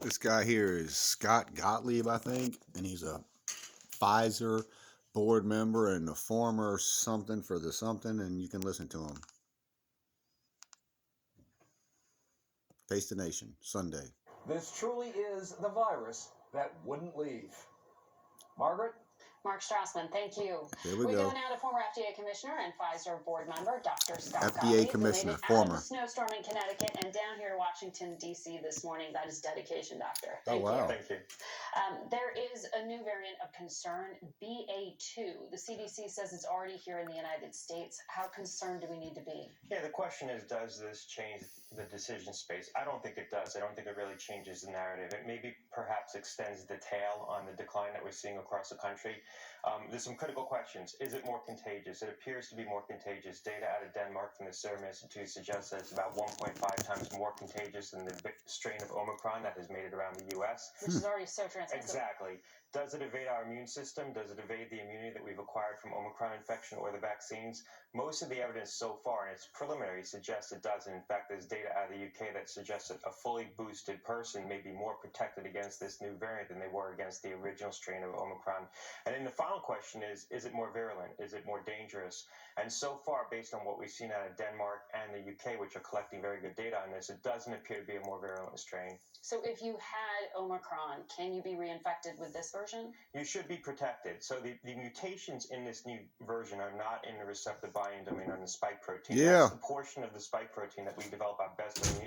This guy here is Scott Gotlieb, I think, and he's a Pfizer board member and a former something for the something, and you can listen to him. Face the Nation, Sunday. This truly is the virus that wouldn't leave. Margaret? Mark Strassman, thank you. Here we go now to former FDA Commissioner and Pfizer board member, Dr. Scott FDA Gotlieb, Commissioner, who made it former. out of the snowstorm in Connecticut and down here in Washington, D.C. this morning. That is dedication, Doctor. Thank you. Thank you. There is a new variant of concern, BA2. The CDC says it's already here in the United States. How concerned do we need to be? Yeah, the question is, does this change the decision space? I don't think it does. I don't think it really changes the narrative. It maybe perhaps extends the tail on the decline that we're seeing across the country. There's some critical questions. Is it more contagious? It appears to be more contagious. Data out of Denmark from the Serum Institute suggests that it's about 1.5 times more contagious than the strain of Omicron that has made it around the U.S. Which is already so transmissible. Exactly. Does it evade our immune system? Does it evade the immunity that we've acquired from Omicron infection or the vaccines? Most of the evidence so far, and it's preliminary, suggests it doesn't. In fact, there's data out of the UK that suggests that a fully boosted person may be more protected against this new variant than they were against the original strain of Omicron. And then the final question is it more virulent? Is it more dangerous? And so far, based on what we've seen out of Denmark and the UK, which are collecting very good data on this, it doesn't appear to be a more virulent strain. So if you had Omicron, can you be reinfected with this version? You should be protected. So the mutations in this new version are not in the receptive binding domain on the spike protein. Yeah. That's the portion of the spike protein that we develop our best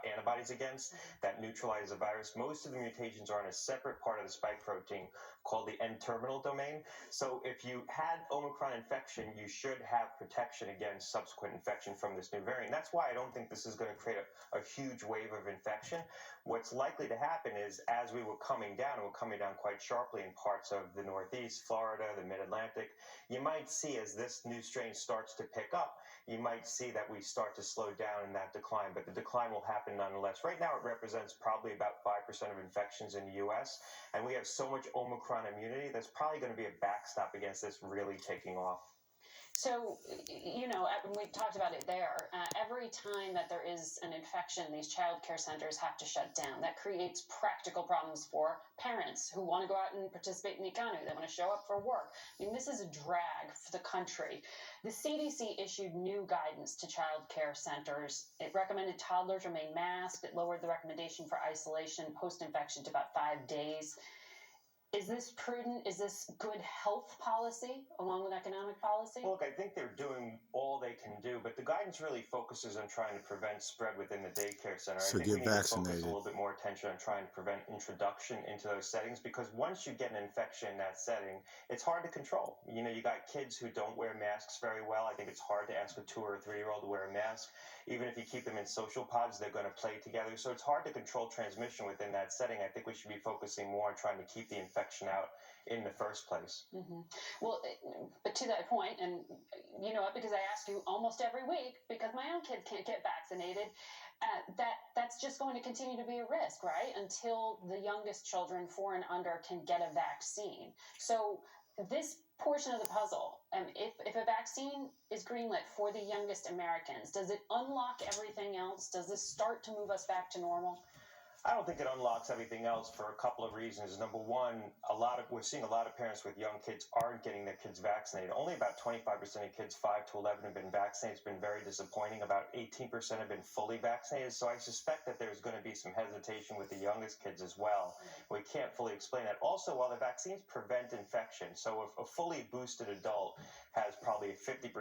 antibodies against that neutralize the virus. Most of the mutations are on a separate part of the spike protein called the N-terminal domain. So if you had Omicron infection, you should have protection against subsequent infection from this new variant. That's why I don't think this is going to create a huge wave of infection. What's likely to happen is, as we were coming down, and we're coming down quite sharply in parts of the Northeast, Florida, the Mid-Atlantic, you might see as this new strain starts to pick up, you might see that we start to slow down in that decline, but the decline will happen nonetheless. Right now, it represents probably about 5% of infections in the U.S., and we have so much Omicron immunity, that's probably going to be a backstop against this really taking off. So, we talked about it there. Every time that there is an infection, these child care centers have to shut down. That creates practical problems for parents who want to go out and participate in the economy. They want to show up for work. I mean, this is a drag for the country. The CDC issued new guidance to child care centers. It recommended toddlers remain masked. It lowered the recommendation for isolation post-infection to about 5 days. Is this prudent? Is this good health policy along with economic policy? Well, look, I think they're doing all they can do, but the guidance really focuses on trying to prevent spread within the daycare center. So I think get we need vaccinated. to focus a little bit more attention on trying to prevent introduction into those settings, because once you get an infection in that setting, it's hard to control. You got kids who don't wear masks very well. I think it's hard to ask a 2 or 3-year-old to wear a mask. Even if you keep them in social pods, they're going to play together. So it's hard to control transmission within that setting. I think we should be focusing more on trying to keep the infection out in the first place. Mm-hmm. Well, but to that point, and you know what, because I ask you almost every week, because my own kids can't get vaccinated, that's just going to continue to be a risk, right? Until the youngest children, 4 and under, can get a vaccine. So this portion of the puzzle, if a vaccine is greenlit for the youngest Americans, does it unlock everything else? Does this start to move us back to normal? I don't think it unlocks everything else for a couple of reasons. Number one, we're seeing a lot of parents with young kids aren't getting their kids vaccinated. Only about 25% of kids 5 to 11 have been vaccinated. It's been very disappointing. About 18% have been fully vaccinated. So I suspect that there's going to be some hesitation with the youngest kids as well. We can't fully explain that. Also, while the vaccines prevent infection, so if a fully boosted adult has probably a 50%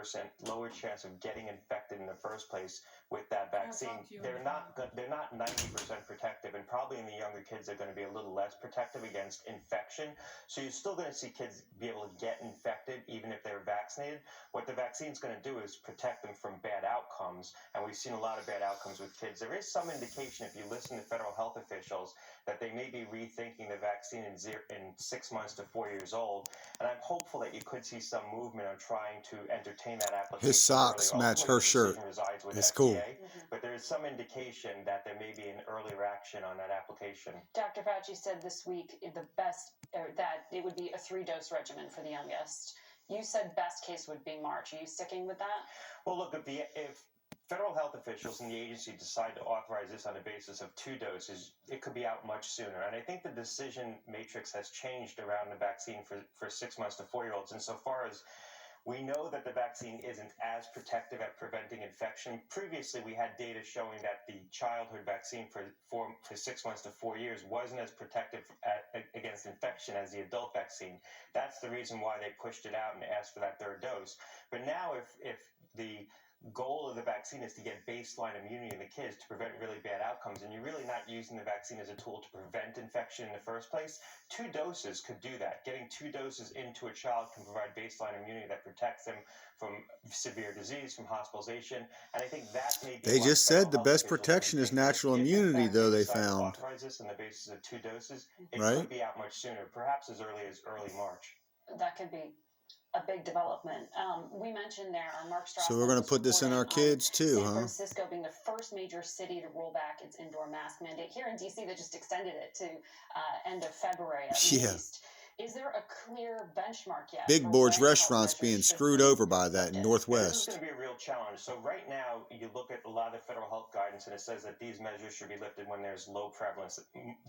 lower chance of getting infected in the first place with that vaccine, they're not 90% protective, and probably in the younger kids they're going to be a little less protective against infection. So you're still going to see kids be able to get infected even if they're vaccinated. What the vaccine's going to do is protect them from bad outcomes, and we've seen a lot of bad outcomes with kids. There is some indication, if you listen to federal health officials, that they may be rethinking the vaccine in 6 months to 4 years old, and I'm hopeful that you could see some movement on trying to entertain that application. His socks early. match Ultimately, her the shirt. decision resides with It's FDA, cool. But there is some indication that there may be an earlier action on that application. Dr. Fauci said this week that it would be a 3-dose regimen for the youngest. You said best case would be March. Are you sticking with that? Well, look, if federal health officials and the agency decide to authorize this on a basis of 2 doses, it could be out much sooner. And I think the decision matrix has changed around the vaccine for 6 months to 4-year-olds insofar as we know that the vaccine isn't as protective at preventing infection. Previously, we had data showing that the childhood vaccine for 6 months to 4 years wasn't as protective against infection as the adult vaccine. That's the reason why they pushed it out and asked for that 3rd dose. But now if the goal of the vaccine is to get baseline immunity in the kids to prevent really bad outcomes, and you're really not using the vaccine as a tool to prevent infection in the first place, 2 doses could do that. Getting 2 doses into a child can provide baseline immunity that protects them from severe disease, from hospitalization, and I think that may be They why just federal said the health best officials are protection is thinking that natural if, in immunity, fact, though, they decide to found. authorize this on the basis of 2 doses, it Right? could be out much sooner, perhaps as early as early March. That could be a big development. We mentioned there, Mark Strassman. So we're going to put this in our kids too, San huh? Francisco being the first major city to roll back its indoor mask mandate. Here in DC, they just extended it to end of February at least. Is there a clear benchmark yet? Big Board's when restaurants health being measures should screwed be over by that in lifted? This is Northwest. going to be a real challenge. So right now, you look at a lot of federal health guidance, and it says that these measures should be lifted when there's low prevalence.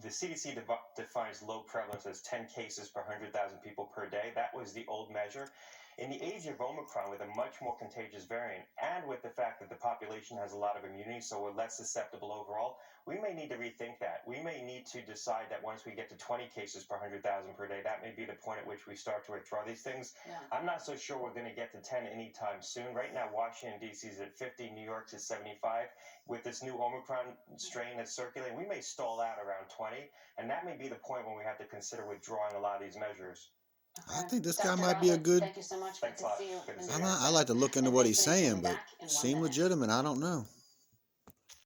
The CDC defines low prevalence as 10 cases per 100,000 people per day. That was the old measure. In the age of Omicron, with a much more contagious variant, and with the fact that the population has a lot of immunity, so we're less susceptible overall, we may need to rethink that. We may need to decide that once we get to 20 cases per 100,000 per day, that may be the point at which we start to withdraw these things. Yeah. I'm not so sure we're going to get to 10 anytime soon. Right now, Washington, D.C. is at 50, New York's at 75. With this new Omicron strain that's circulating, we may stall out around 20, and that may be the point when we have to consider withdrawing a lot of these measures. I think this guy Dr. might be a Gotlieb, good. thank you so much. Thanks Good a to lot. see you. Good to in see New you. York. I like to look into And what thanks he's for tuning saying, but back in 1 seem minute. legitimate. I don't know.